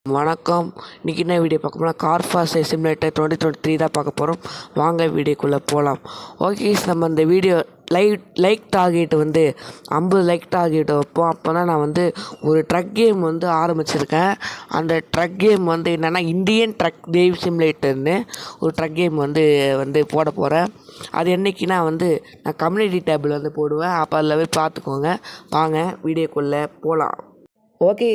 வணக்கம். இன்றைக்கி என்ன வீடியோ பார்க்க போனால் கார் ஃபாஸ்ட் சிமுலேட்டர் 2023 தான் பார்க்க போகிறோம். வாங்க வீடியோக்குள்ளே போகலாம். ஓகே, நம்ம இந்த video like target 50 like target வைப்போம். அப்போ தான் நான் ஒரு ட்ரக் கேம் ஆரம்பிச்சிருக்கேன். அந்த ட்ரக் கேம் என்னென்னா இந்தியன் ட்ரக் டிரைவ் சிமுலேட்டர்னு ஒரு ட்ரக் கேம் போட போகிறேன். அது என்றைக்குன்னா நான் கம்யூனிட்டி டேபிள் போடுவேன். அப்போ அதில் போய் பார்த்துக்கோங்க. வாங்க வீடியோக்குள்ளே போகலாம். ஓகே,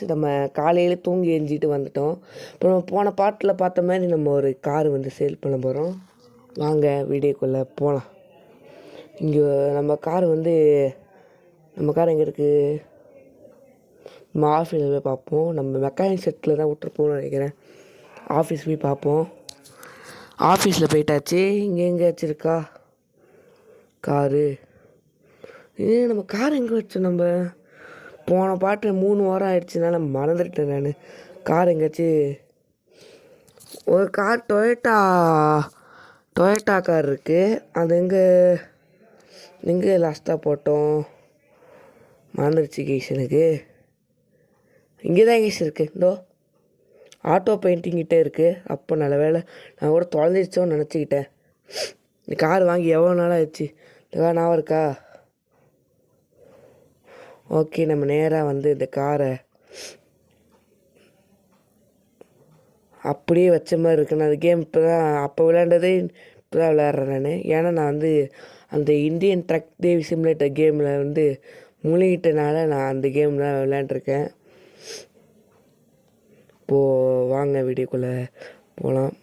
நம்ம காலையில் தூங்கி எஞ்சிட்டு வந்துட்டோம். இப்போ நம்ம போன பாட்டில் பார்த்த மாதிரி நம்ம ஒரு கார் சேல் பண்ண போகிறோம். வாங்க வீடியோக்குள்ளே போகலாம். இங்கே நம்ம கார் நம்ம கார் எங்கே இருக்குது? நம்ம ஆஃபீஸில் போய் பார்ப்போம். நம்ம மெக்கானிக் செட்டில் தான் விட்டுருப்போம்னு நினைக்கிறேன். ஆஃபீஸ் போய் பார்ப்போம். ஆஃபீஸில் போயிட்டாச்சு. இங்கே எங்கே வச்சுருக்கா காரு? நம்ம கார் எங்கே வச்சோம்? நம்ம போன பாட்டு 3 வாரம் ஆயிடுச்சுனால மறந்துட்டேன் நான். கார் எங்கேயாச்சும் ஒரு கார் டொயோட்டா கார் இருக்குது. அது எங்கே லாஸ்ட்டாக போட்டோம்? மறந்துடுச்சு கேஸ். எனக்கு இங்கே தான் கேஸ் இருக்குது. இந்தோ ஆட்டோ பெயிண்டிங்கிட்டே இருக்குது. அப்போ நல்ல வேலை, நான் கூட தொலைஞ்சிருச்சோன்னு நினச்சிக்கிட்டேன். இந்த கார் வாங்கி எவ்வளோ நாள் ஆயிடுச்சு? இந்த கார் ஞாபகம் இருக்கா? ஓகே, நம்ம நேராக இந்த காரை அப்படியே வச்ச மாதிரி இருக்கு. நான் அந்த கேம் இப்போ தான் அப்போ விளையாண்டதே இப்போ தான் விளையாடுறேன் நான். ஏன்னா நான் அந்த இந்தியன் ட்ரக் டிரைவ் சிமுலேட்டர் கேமில் முழுகிட்டனால நான் அந்த கேம் தான் விளையாண்டுருக்கேன். இப்போது வாங்க வீடியோக்குள்ளே போகலாம்.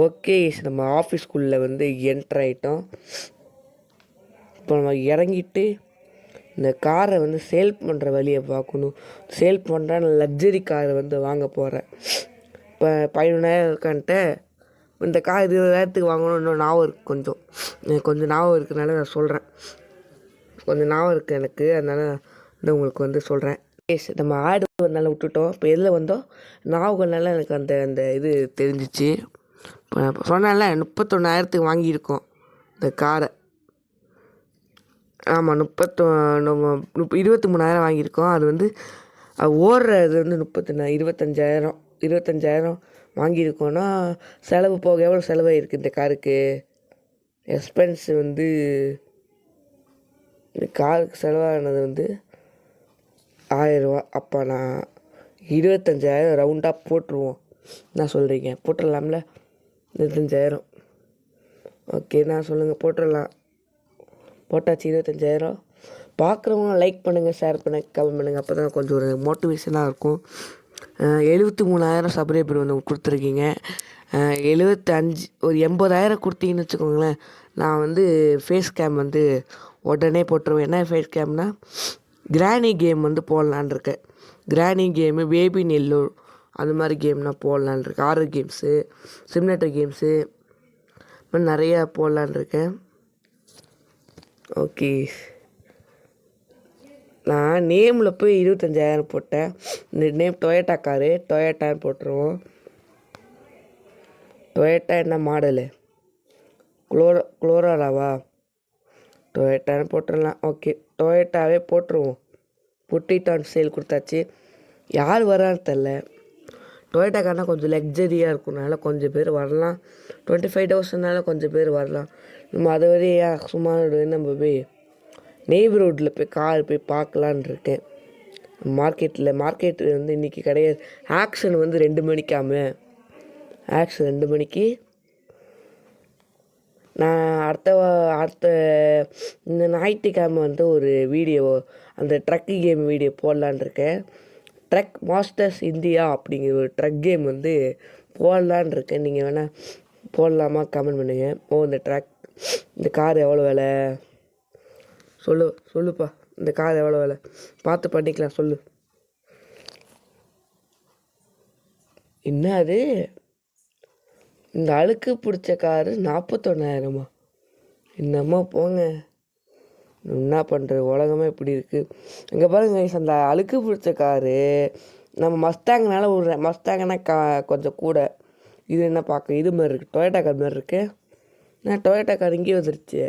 ஓகே, நம்ம ஆஃபீஸ்க்குள்ளே என்ட்ரு ஆகிட்டோம். இப்போ நம்ம இறங்கிட்டு இந்த காரை சேல் பண்ணுற வழியை பார்க்கணும். சேல் பண்ணுற லக்ஸரி காரை வாங்க போகிறேன். இப்போ 15,000 இருக்கான்ட்டு இந்த கார் 20,000த்துக்கு வாங்கணும். இன்னும் ஞாபகம் இருக்குது. கொஞ்சம் ஞாபகம் இருக்கிறனால நான் சொல்கிறேன். கொஞ்சம் ஞாபகம் இருக்குது எனக்கு, அதனால் உங்களுக்கு சொல்கிறேன். நம்ம ஆடு வந்தாலும் விட்டுட்டோம். இப்போ எதில் வந்தோம் ஞாபகம்னால எனக்கு அந்த இது தெரிஞ்சிச்சு. இப்போ சொன்னால 31,000த்துக்கு வாங்கியிருக்கோம் இந்த காரை. ஆமாம், 23,000 வாங்கியிருக்கோம். அது ஓடுறது 25,000 வாங்கியிருக்கோன்னா செலவு போக எவ்வளோ செலவாகிருக்கு இந்த காருக்கு? எக்ஸ்பென்ஸ் இந்த காருக்கு செலவானது 1000 ரூபா. அப்போ நான் 25,000 ரவுண்டாக போட்டுருவோம். என்ன சொல்கிறீங்க? போட்டுடலாம்ல? 25,000. ஓகே, நான் சொல்லுங்கள், போட்டுடலாம். போட்டாச்சு 25,000. பார்க்குறவங்க லைக் பண்ணுங்கள், ஷேர் பண்ணுங்கள், கமெண்ட் பண்ணுங்கள். அப்போ தான் கொஞ்சம் ஒரு மோட்டிவேஷனாக இருக்கும். 73,000 சப்ஸ்கிரைபர் கொடுத்துருக்கீங்க. 75 ஒரு 80,000 கொடுத்தீங்கன்னு வச்சுக்கோங்களேன். நான் ஃபேஸ் கேம் உடனே போட்டுருவேன். என்ன ஃபேஸ் கேம்னால் கிராணி கேம் போடலான் இருக்கேன். கிராணி கேமு, பேபி நெல்லூர், அது மாதிரி கேம் நான் போடலான் இருக்கேன். ஹாரர் கேம்ஸு, சிமுலேட்டர் கேம்ஸு, நிறையா போடலான் இருக்கேன். ஓகே, நான் நேமில் போய் 25,000 போட்டேன். இந்த நேம் டொயோட்டா காரு, டொயோட்டான்னு போட்டுருவோம். டொயோட்டா என்ன மாடலு? குளோராவா? டொயோட்டான்னு போட்டுடலாம். ஓகே, டொயோட்டாவே போட்டுருவோம். புட்டிட்டான் சேல் கொடுத்தாச்சு. யார் வரான்னு தெரில. டொயோட்டா கார்னா கொஞ்சம் லக்ஸரியாக இருக்கும்னால கொஞ்சம் பேர் வரலாம். 25,000னால கொஞ்சம் பேர் வரலாம். நம்ம அதை வரையா சும்மா நம்ம போய் நெய்பர்ஹுட்டில் போய் கார் போய் பார்க்கலான் இருக்கேன். மார்க்கெட் இன்றைக்கி கிடையாது. ஆக்ஷன் 2 மணிக்காம. ஆக்ஷன் 2 மணிக்கு. நான் அடுத்த இந்த ஞாயிற்றுக்கிழமை ஒரு வீடியோ, அந்த ட்ரக்கு கேம் வீடியோ போடலான் இருக்கேன். ட்ரக் மாஸ்டர்ஸ் இந்தியா அப்படிங்கிற ஒரு ட்ரக் கேம் போடலான் இருக்கேன். நீங்கள் வேணால் போடலாமா கமெண்ட் பண்ணுங்கள். இந்த கார் எவ்வளோ விலை? சொல்லுப்பா. இந்த கார் எவ்வளோ விலை? பார்த்து பண்ணிக்கலாம், சொல்லு. என்ன அது? இந்த அழுக்கு பிடிச்ச காரு 41,000? என்னம்மா போங்க, என்ன பண்ணுறது? உலகமே இப்படி இருக்குது. இங்கே பாருங்க, அந்த அழுக்கு பிடிச்ச காரு நம்ம மஸ்டாங்கனால விட்றேன். மஸ்டாங்கன்னா கொஞ்சம் கூட. இது என்ன பார்க்க இது மாதிரி இருக்குது, டொயோட்டா கார் மாதிரி இருக்குது. டொயோட்டா கார் இங்கேயே வந்துருச்சு.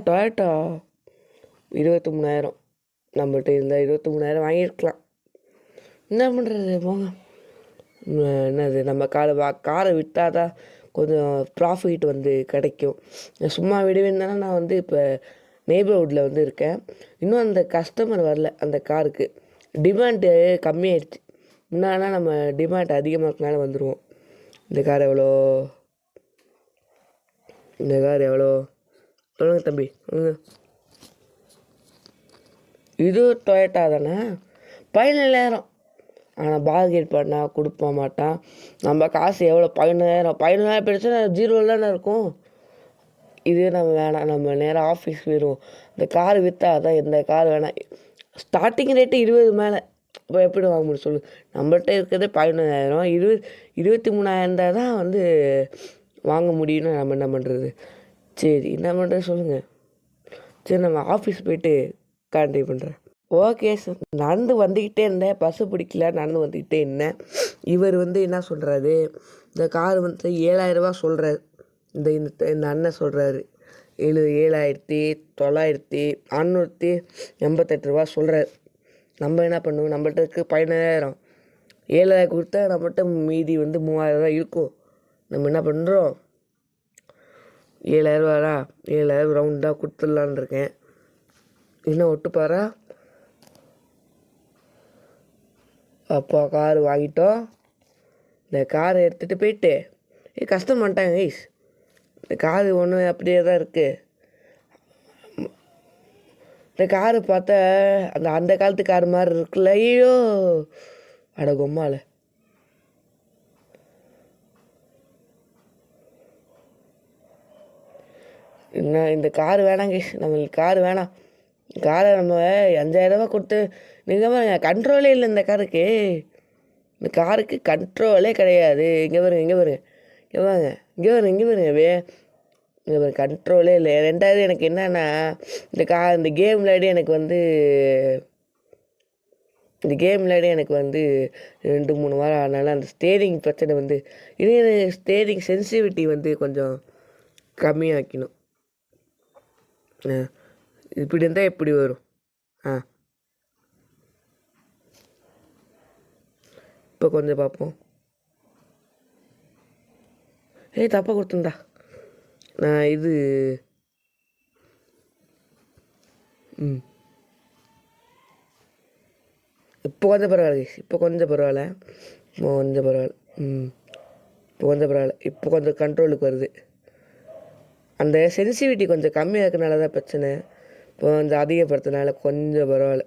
டொயோட்டா 23,000 நம்மள்ட்ட இருந்தால் 23,000 வாங்கியிருக்கலாம். என்ன பண்ணுறது போங்க. என்னது நம்ம காரை விற்றால் தான் கொஞ்சம் ப்ராஃபிட் வந்து கிடைக்கும். சும்மா விடுவேன்னா நான் வந்து இப்போ நெய்பர்ஹுட்டில் வந்து இருக்கேன். இன்னும் அந்த கஸ்டமர் வரல. அந்த காருக்கு டிமாண்டு கம்மியாயிடுச்சு. முன்னாடினா நம்ம டிமாண்ட் அதிகமாக இருக்கனால வந்துடுவோம். இந்த கார் எவ்வளோ சொல்லுங்க தம்பி. இது டொயோட்டா தானே, 17,000. ஆனால் பார்கெட் பண்ணால் கொடுப்ப மாட்டான். நம்ம காசு எவ்வளோ 17,000 போயிடுச்சுன்னா ஜீரோவில் தானே இருக்கும். இதே நம்ம வேணாம், நம்ம நேராக ஆஃபீஸ் போயிடுவோம். இந்த கார் விற்றா தான் எந்த கார் வேணாம். ஸ்டார்டிங் ரேட்டு 20 மேலே. இப்போ எப்படி வாங்க முடியும் சொல்லு. நம்மள்கிட்ட இருக்கிறதே 17,000. 23,000 தான் வந்து வாங்க முடியும்னு நம்ம என்ன பண்ணுறது. சரி என்ன பண்ணுறது சொல்லுங்கள். சரி நம்ம ஆஃபீஸ் போய்ட்டு கான்டாக்ட் பண்ணுறேன். Okay sir. நடந்து வந்துக்கிட்டே இருந்தேன், பஸ்ஸு பிடிக்கல, நடந்து வந்துக்கிட்டே இருந்தேன். இவர் வந்து என்ன சொல்கிறாரு, இந்த கார் வந்து 7,000 சொல்கிறார். இந்த அண்ணன் சொல்கிறாரு 7,988 சொல்கிறார். நம்ம என்ன பண்ணுவோம், நம்மள்ட்ட இருக்க 17,000. 7,000 கொடுத்தா நம்மகிட்ட மீதி வந்து 3,000 இருக்கும். நம்ம என்ன பண்ணுறோம், 7,000 7,000 ரவுண்டாக கொடுத்துடலான்னு இருக்கேன். இன்னும் ஒட்டுப்பாரா. அப்போ கார் வாங்கிட்டோம். இந்த காரை எடுத்துகிட்டு போயிட்டு கஷ்டம் பண்ணிட்டாங்க கைஸ். இந்த காரு ஒன்று அப்படியே தான் இருக்குது. இந்த காரு பார்த்தா அந்த காலத்து கார் மாதிரி இருக்குல்ல. ஐயோ அட கொம்மால. இன்னும் இந்த கார் வேணாங்க, நம்மளுக்கு கார் வேணாம். காரை நம்ம 5,000 கொடுத்து நீங்கள் பாருங்க, கண்ட்ரோலே இல்லை இந்த காருக்கு. இந்த காருக்கு கண்ட்ரோலே கிடையாது. இங்கே பாருங்க இங்கே பாருங்க இங்கே பாருங்க கண்ட்ரோலே இல்லை. ரெண்டாவது எனக்கு என்னென்னா, இந்த கேம் விளையாடி எனக்கு வந்து 2-3 வாரம் ஆனாலும் அந்த ஸ்டேரிங் பிரச்சனை வந்து ஸ்டேரிங் சென்சிட்டிவிட்டி வந்து கொஞ்சம் கம்மியாக்கணும். இப்படி இருந்தால் எப்படி வரும். இப்போ கொஞ்சம் பார்ப்போம். தப்பாக கொடுத்துருந்தா நான் இது இப்போ கொஞ்சம் பரவாயில்ல. இப்போ கொஞ்சம் பரவாயில்ல. இப்போ கொஞ்சம் கண்ட்ரோலுக்கு வருது. அந்த சென்சிட்டிவிட்டி கொஞ்சம் கம்மியாக இருக்கிறனால தான் பிரச்சனை. இப்போ கொஞ்சம் அதிகப்படுத்தினால கொஞ்சம் பரவாயில்ல.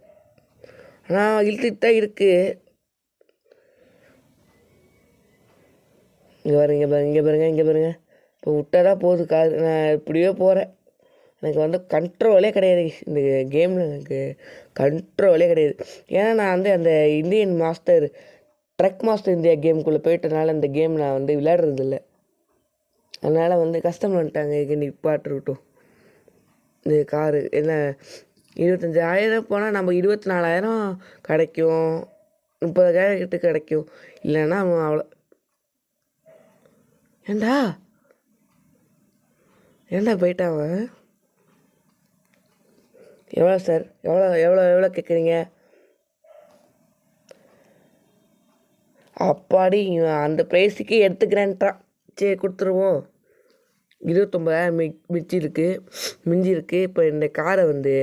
ஆனால் இழுத்துட்டு தான் இருக்குது. இங்கே பாருங்க இப்போ விட்டால் தான் போகுது கார். நான் இப்படியோ போகிறேன். எனக்கு வந்து கண்ட்ரோலே கிடையாது இந்த கேமில். எனக்கு கண்ட்ரோலே கிடையாது. ஏன்னா நான் வந்து அந்த இந்தியன் ட்ரக் மாஸ்டர் இந்தியா கேமுக்குள்ளே போயிட்டனால இந்த கேம் நான் வந்து விளையாடுறதில்ல. அதனால் வந்து கஷ்டம் பண்ணிட்டாங்க. இது நிப்பாட்டிருக்கட்டும். இந்த காரு என்ன 25,000 போனால் நம்ம 24,000 கிடைக்கும், 30,000 கிட்ட கிடைக்கும். இல்லைன்னா அவ்வளோ. ஏண்டா போயிட்டான் அவன். எவ்வளோ சார், எவ்வளோ கேட்குறீங்க? அப்பாடி அந்த ப்ரைஸுக்கு எடுத்துக்கிறேன்ட்டான். சரி கொடுத்துருவோம். 29,000 மிஞ்சி இருக்குது. இப்போ இந்த காரை வந்து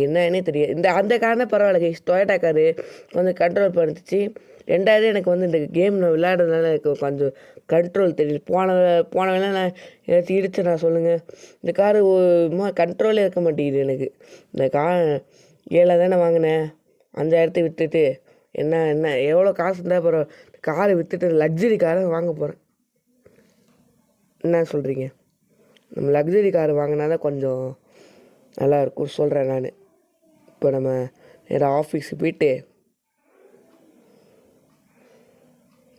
என்னன்னே தெரியாது. அந்த காரனே பரவாயில்ல. டொயோட்டா காரு கொஞ்சம் கண்ட்ரோல் பண்ணிச்சு. ரெண்டாவது எனக்கு வந்து இந்த கேம் நான் விளையாடுறதுனால எனக்கு கொஞ்சம் கண்ட்ரோல் தெரியுது. போன வேலை நான் ஏதாச்சும் இடிச்சு நான் சொல்லுங்கள். இந்த காரு கண்ட்ரோலே இருக்க மாட்டேங்குது எனக்கு. இந்த கார் 7,000 தானே வாங்கினேன். 5,000 விற்றுட்டு என்ன எவ்வளோ காசு இருந்தால் பரவாயில்ல. காரை விற்றுட்டு லக்ஸரி காரை வாங்க போகிறேன். என்ன சொல்கிறீங்க? நம்ம லக்ஸரி கார் வாங்கினா தான் கொஞ்சம் நல்லாயிருக்கும் சொல்கிறேன் நான். இப்போ நம்ம நேராக ஆஃபீஸுக்கு போயிட்டு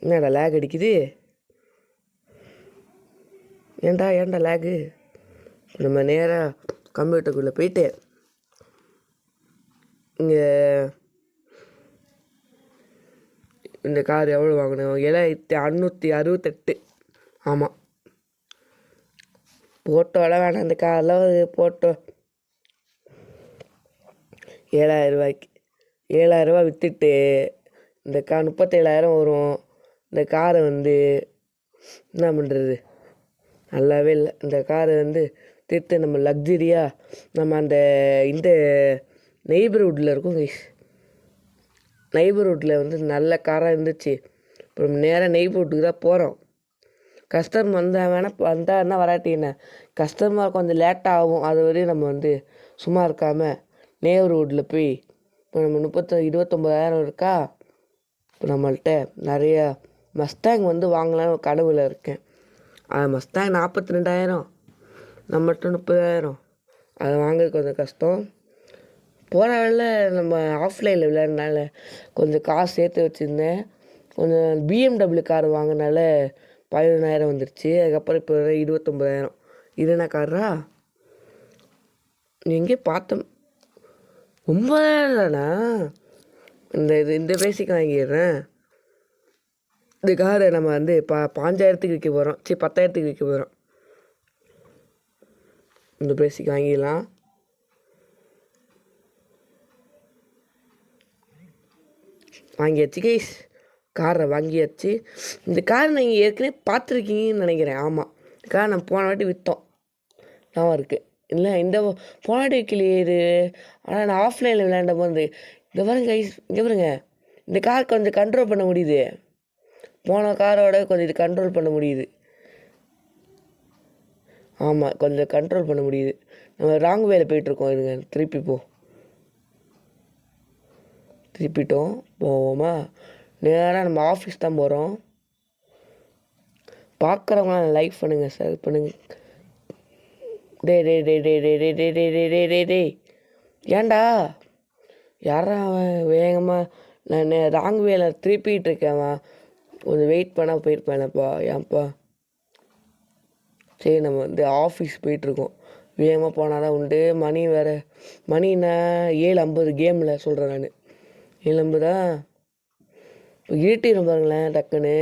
என்னடா லேக் அடிக்குது. ஏன்டா லேகு. நம்ம நேராக கம்ப்யூட்டருக்குள்ளே போயிட்டு இங்கே இந்த கார் எவ்வளோ வாங்கினோம், 7,568. ஆமாம் போட்டோலாம் வேணாம், இந்த காரெலாம் ஒரு போட்டோ 7,000 ரூபாய்க்கு 7,000 ரூபா விற்றுட்டு இந்த 37,000 வரும். இந்த காரை வந்து என்ன பண்ணுறது, நல்லாவே இல்லை. இந்த காரை வந்து திருத்த நம்ம லக்ஸரியாக நம்ம அந்த இந்த நெய்பர்ஹுட்டில் இருக்கும் கைஸ். நெய்பர்ஹுட்டில் வந்து நல்ல காராக இருந்துச்சு. அப்புறம் நேராக நெய்பர்ஹுட்டுக்கு தான் போகிறோம். கஸ்டமர் வந்தால் வந்தாருன்னா வராட்டின்னா கஸ்டமர் கொஞ்சம் லேட்டாக ஆகும். அது வரையும் நம்ம வந்து சும்மா இருக்காமல் நெய்பர்ஹுட்டில் போய் இப்போ நம்ம 29,000 இருக்கா. இப்போ நம்மள்கிட்ட நிறையா மஸ்டாங் வந்து வாங்கலான்னு ஒரு கனவில் இருக்கேன். அது மஸ்டாங் 42,000, நம்மகிட்ட 30,000. அதை வாங்குறது கொஞ்சம் கஷ்டம். போகிற வேலை நம்ம ஆஃப்லைனில் விளையாடுனால கொஞ்சம் காசு சேர்த்து வச்சுருந்தேன். கொஞ்சம் பிஎம்டபிள்யூ கார் வாங்கினால 11,000 வந்துருச்சு. அதுக்கப்புறம் இப்போ 29,000. இது என்ன காரா? எங்கே பார்த்தோம் 9,000 தானா? இந்த பேசிக்கு வாங்கிடுறேன். இந்த காரை நம்ம வந்து 5,000க்கு விற்க போகிறோம். 10,000க்கு விற்க போகிறோம். இந்த பேசிக்கு வாங்கிடலாம். வாங்கியாச்சு கைஸ், காரை வாங்கியாச்சு. இந்த கார் நீங்கள் ஏற்கனவே பார்த்துருக்கீங்கன்னு நினைக்கிறேன். ஆமாம், இந்த கார் நம்ம போன வாட்டி விற்றோம், நான் இருக்குது இல்லை. இந்த போன வாட்டி விற்கலையே இது. ஆனால் நான் ஆஃப்லைனில் விளையாண்ட போது இங்கே பாருங்க கைஸ், இங்கே பாருங்க, இந்த கார் கொஞ்சம் கண்ட்ரோல் பண்ண முடியுது. போன காரோட கொஞ்சம் இது கண்ட்ரோல் பண்ண முடியுது. ஆமாம், கொஞ்சம் கண்ட்ரோல் பண்ண முடியுது. நம்ம ராங் வேலை போயிட்டுருக்கோம். இதுங்க திருப்பிட்டோம். போவோமா? நேராக நம்ம ஆஃபீஸ் தான் போகிறோம். பார்க்குறவங்களாம் லைக் பண்ணுங்கள், ஷேர் பண்ணுங்கள். டே ஏன்டா யாரா அவன் வேகமாக நான் ராங் வேலை திருப்பிகிட்டு இருக்கேன். கொஞ்சம் வெயிட் பண்ணால் போயிருப்பேனப்பா. ஏன்ப்பா? சரி, நம்ம வந்து ஆஃபீஸ் போயிட்டுருக்கோம். வேகமாக போனால் தான் உண்டு. மணின்னா 7:50 கேமில் சொல்கிறேன் நான். 7:50 இப்போ இருட்டிடும் பாருங்களேன் டக்குன்னு.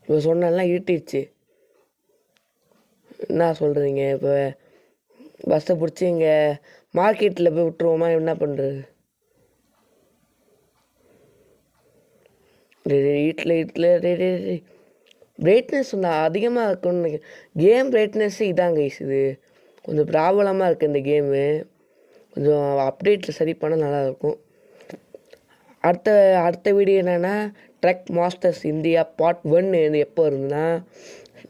இப்போ சொன்னாலாம் இருட்டிடுச்சு. என்ன சொல்கிறீங்க? இப்போ பஸ்ஸை பிடிச்சி இங்கே மார்க்கெட்டில் போய் விட்டுருவோமா? என்ன பண்ணுறது? வீட்டில் பிரைட்னஸ் நான் அதிகமாக இருக்குன்னு கேம் பிரைட்னஸ்ஸு இதாங்க கைஸ். இது கொஞ்சம் ப்ராப்ளமாக இருக்குது இந்த கேமு. கொஞ்சம் அப்டேட்டில் சரி பண்ணால் நல்லாயிருக்கும். அடுத்த வீடியோ என்னென்னா ட்ரக் மாஸ்டர்ஸ் இந்தியா பார்ட் 1 எப்போ வருதுன்னா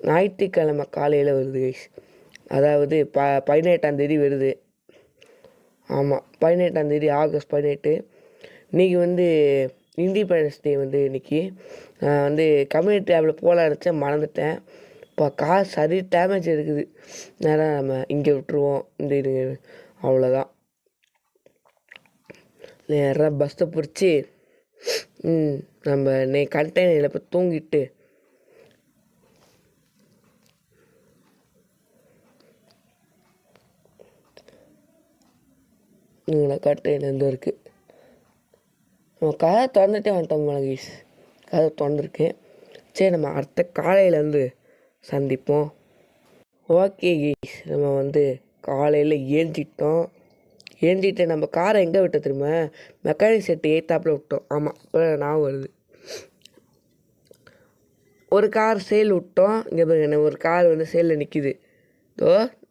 ஞாயிற்றுக்கிழமை காலையில் வருது கைஸ். அதாவது 18ஆம் தேதி வருது. ஆமாம், 18ஆம் தேதி ஆகஸ்ட் 18. இன்றைக்கி வந்து இண்டிபெண்டன்ஸ் டே வந்து இன்றைக்கி. நான் வந்து கம்யூனிட்டி ஆப்பில் போல நினச்சேன், மறந்துட்டேன். இப்போ கார் சரி டேமேஜ் இருக்குது. நேரம் நம்ம இங்கே விட்டுருவோம். இது அவ்வளோதான். நேராக பஸ்ஸை பிடிச்சி நம்ம கண்டெய்னரில் போய் தூங்கிட்டு கண்டெய்னர் எந்த இருக்குது. நம்ம கதை திறந்துட்டே வந்துட்டோம் மலகீஷ். கதை திறந்துருக்கு. சரி, நம்ம அடுத்த காலையிலேருந்து சந்திப்போம். ஓகே கீஷ், நம்ம வந்து காலையில் ஏஞ்சிட்டு நம்ம காரை எங்கே விட்ட தெரியுமா? மெக்கானிக் செட்டு எய்த்தாப்பில் விட்டோம். ஆமாம், இப்போ நான் வருது. ஒரு கார் சேல் விட்டோம். இங்கே பாருங்க, ஒரு கார் வந்து சேலில் நிற்கிது.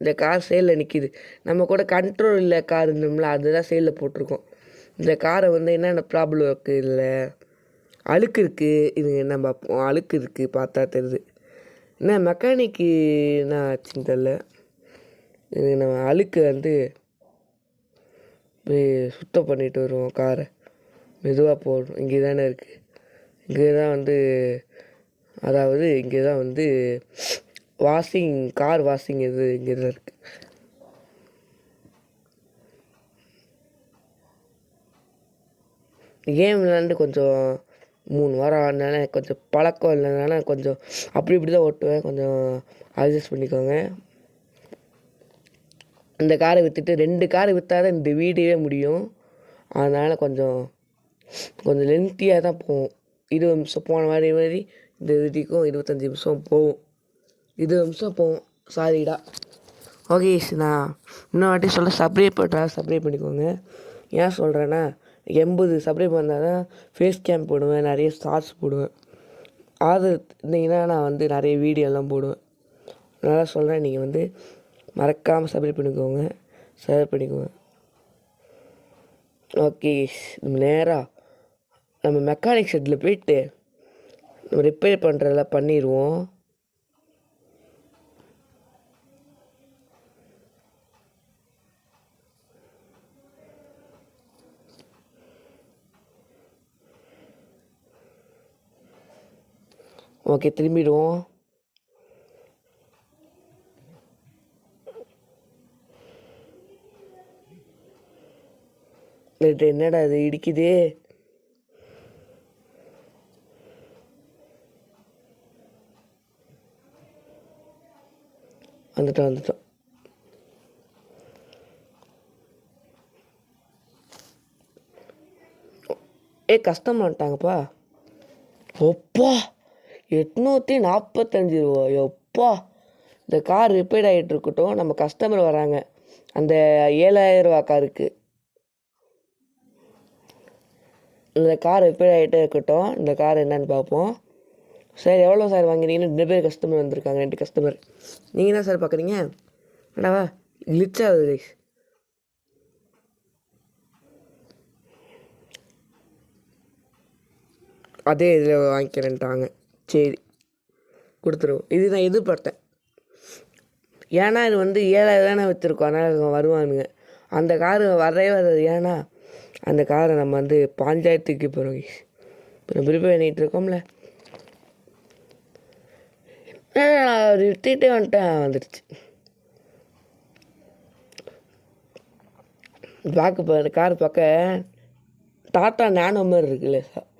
இந்த கார் சேலில் நிற்கிது. நம்ம கூட கண்ட்ரோல் இல்லை கார் இருந்தோம்ல, அதுதான் சேலில் போட்டிருக்கோம். இந்த காரை வந்து என்னென்ன ப்ராப்ளம் இருக்குது, இல்லை அழுக்கு இருக்குது. இது என்ன பார்ப்போம். அழுக்கு இருக்குது, பார்த்தா தெரியுது. என்ன மெக்கானிக்கு என்ன ஆச்சுன்னு தெரில. இது நம்ம அழுக்கு வந்து போய் சுத்தம் பண்ணிட்டு வருவோம். காரை மெதுவாக போடணும். இங்கே தானே இருக்குது. இங்கே தான் வந்து அதாவது இங்கே தான் வந்து கார் வாஷிங் இது இங்கே தான் இருக்குது. கேம் விளாண்டு கொஞ்சம் 3 வாரம் ஆனால கொஞ்சம் பழக்கம் இல்லைனால கொஞ்சம் இப்படி தான் ஓட்டுவேன். கொஞ்சம் அட்ஜஸ்ட் பண்ணிக்கோங்க. இந்த காரை விற்றுட்டு 2 காரை விற்றா தான் இந்த வீடியோவே முடியும். அதனால் கொஞ்சம் லென்த்தியாக தான் போகும். 20 நிமிஷம் போன மாதிரி இந்த வீடியோக்கும் 25 நிமிஷம் போகும், 20 நிமிஷம் போகும் சாரிடா. ஓகே நான் இன்னொரு வாட்டி சொல்ல, சப்ஸ்கிரைப் பண்ணிக்கோங்க. ஏன் சொல்கிறேன்னா 80 சப்ஸ்கிரைப் வந்தால் தான் ஃபேஸ் கேம் போடுவேன், நிறைய ஷார்ட்ஸ் போடுவேன். ஆதரவு இருந்தீங்கன்னா நான் வந்து நிறைய வீடியோலாம் போடுவேன். அதனால் சொல்கிறேன், நீங்கள் வந்து மறக்காமல் சப்ஸ்கிரைப் பண்ணிக்கோங்க, ஷேர் பண்ணிக்கோங்க. ஓகே நேராக நம்ம மெக்கானிக் ஷெட்டில் போயிட்டு நம்ம ரிப்பேர் பண்ணுறதெல்லாம் பண்ணிடுவோம். ஓகே திரும்பிடுவோம். என்னடா அது இடிக்குது? வந்துட்டோம். கஸ்டமர் வந்துட்டாங்கப்பா. ஒப்பா 845 ரூபா. எப்பா இந்த கார் ரிப்பேர் ஆகிட்டு இருக்கட்டும், நம்ம கஸ்டமர் வராங்க அந்த 7000 ரூபா காருக்கு. இந்த கார் ரிப்பேர் ஆகிட்டே இருக்கட்டும், இந்த கார் என்னன்னு பார்ப்போம். சார் எவ்வளோ சார் வாங்கினீங்கன்னு 2 பேர் கஸ்டமர் வந்திருக்காங்க, 2 கஸ்டமர். நீங்கள் என்ன சார் பார்க்குறீங்க? என்னவா கிளிச் ஆகுது கைஸ். அதே இதில் வாங்கிக்கிறேன்ட்டாங்க. சரி கொடுத்துருவோம். இது நான் எதிர்பார்த்தேன், ஏன்னா இது வந்து 7000 தானே வச்சுருக்கோம், அதனால் வருவானுங்க. அந்த காரு வரவே வராது, ஏன்னா அந்த காரை நம்ம வந்து 5000க்கு போகிறோம். இப்போ நம்ம ப்ரிப்பேர் பண்ணிகிட்டு இருக்கோம்ல, நிறுத்திட்டே வந்துடுச்சு. பார்க்க கார் பார்க்க டாட்டா நானோ மாதிரி இருக்குல்ல சார்.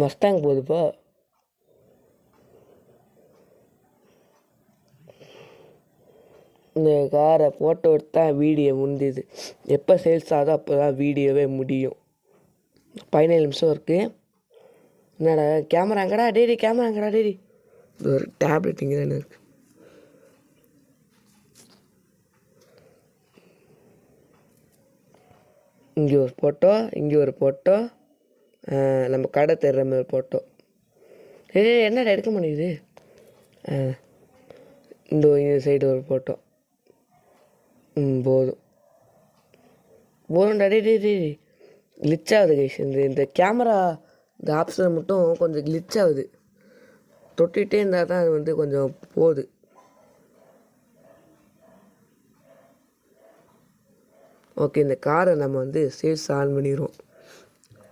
மஸ்டாங் போகுதுப்பா. இந்த காரை ஃபோட்டோ எடுத்து தான் வீடியோ முடிஞ்சுது. எப்போ சேல்ஸ் ஆகுதோ அப்போ தான் வீடியோவே முடியும். 17 நிமிஷம் இருக்குது. என்னடா கேமராங்கடா டேடி. ஒரு டேப்லெட் இங்கே தானே இருக்குது. இங்கே ஒரு ஃபோட்டோ, நம்ம கடை தெரிற மாதிரி ஃபோட்டோ. என்னடா எடுக்க முடியுது? இந்த சைடு ஒரு ஃபோட்டோ. போதும்டா டேடி. கிளிச் ஆகுது கைஸ். இந்த கேமரா இந்த ஆப்ஷன் மட்டும் கொஞ்சம் கிளிச் ஆகுது. தொட்டிகிட்டே இருந்தால் தான் அது வந்து கொஞ்சம் போகுது. ஓகே இந்த காரை நம்ம வந்து சேல்ஸ் ஆன் பண்ணிடுவோம்.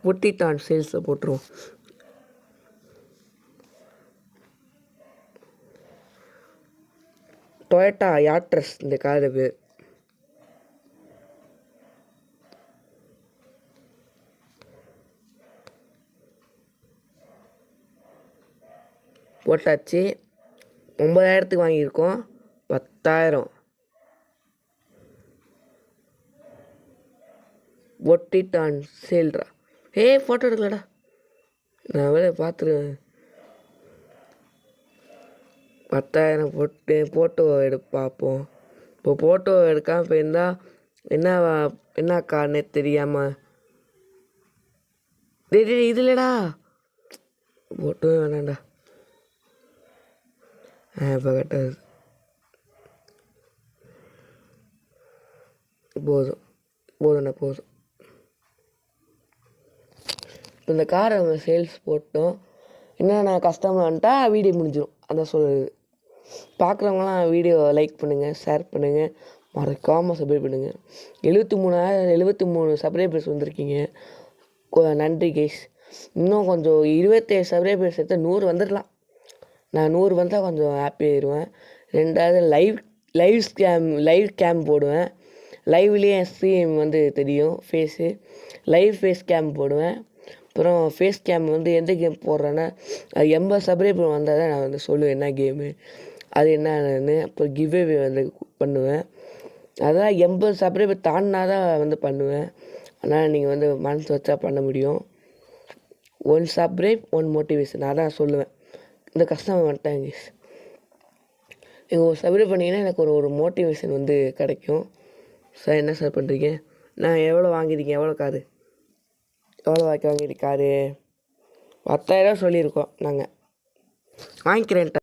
புட்டிட்டான் சேல்ஸை போட்டுருவோம். டொயோட்டா யாட்ரஸ் இந்த காரு பேர். போட்டாச்சு. 9000க்கு வாங்கியிருக்கோம். 10,000 ஒட்டிட்டான் சேல்ரா. ஃபோட்டோ எடுக்கலடா, நான் வேலை பார்த்துருவேன். 10,000 போட்டு ஃபோட்டோ பார்ப்போம். இப்போ ஃபோட்டோ எடுக்காமல் போயிருந்தா என்ன காரணே தெரியாமல் இது இல்லைடா, ஃபோட்டோவே வேணாண்டா. இப்போ கட்டாது. போதும். இப்போ இந்த காரை நம்ம சேல்ஸ் போட்டோம். என்னென்ன கஸ்டமர் வந்துட்டா வீடியோ முடிஞ்சிடும், அதான் சொல்கிறது. பார்க்குறவங்களாம் வீடியோ லைக் பண்ணுங்கள், ஷேர் பண்ணுங்கள், மறக்காமல் சப்ஸ்கிரைப் பண்ணுங்கள். 73 சப்ஸ்கிரைபர்ஸ் வந்திருக்கீங்க, நன்றி கைஸ். இன்னும் கொஞ்சம் 27 சப்ஸ்கிரைபர்ஸ் எடுத்தால் 100 வந்துடலாம். நான் 100 வந்தால் கொஞ்சம் ஹாப்பி ஆயிடுவேன். 2வது லைவ் கேம் போடுவேன். லைவ்லேயே ஸ்க்ரீன் வந்து தெரியும் ஃபேஸு. ஃபேஸ் கேம் போடுவேன். அப்புறம் ஃபேஸ் கேம் வந்து எந்த கேம் போடுறேன்னா 80 சப்ஸ்கிரைபர் வந்தால் தான் நான் வந்து சொல்லுவேன் என்ன கேமு. அது என்னன்னு அப்புறம் கிவ்அவே வந்து பண்ணுவேன். அதான் 80 சப்ஸ்கிரைபர் தாண்டினா தான் வந்து பண்ணுவேன். அதனால் நீங்கள் வந்து மனசு வச்சா பண்ண முடியும். 1 சப்ஸ்கிரைப் 1 மோட்டிவேஷன் அதான் சொல்லுவேன். இந்த கஸ்டமர் வந்துட்டாங்க கைஸ். நீங்கள் ஒரு சப்ஸ்கிரைப் பண்ணிங்கன்னா எனக்கு ஒரு மோட்டிவேஷன் வந்து கிடைக்கும். சார் என்ன சார் பண்ணுறீங்க? நான் எவ்வளோ வாங்கியிருக்கேன்? எவ்வளோ காரு? எவ்வளோ வாங்கியிருக்கேன் காரு? 10,000 சொல்லியிருக்கோம் நாங்கள். வாங்கிக்கிறேன்ட்ட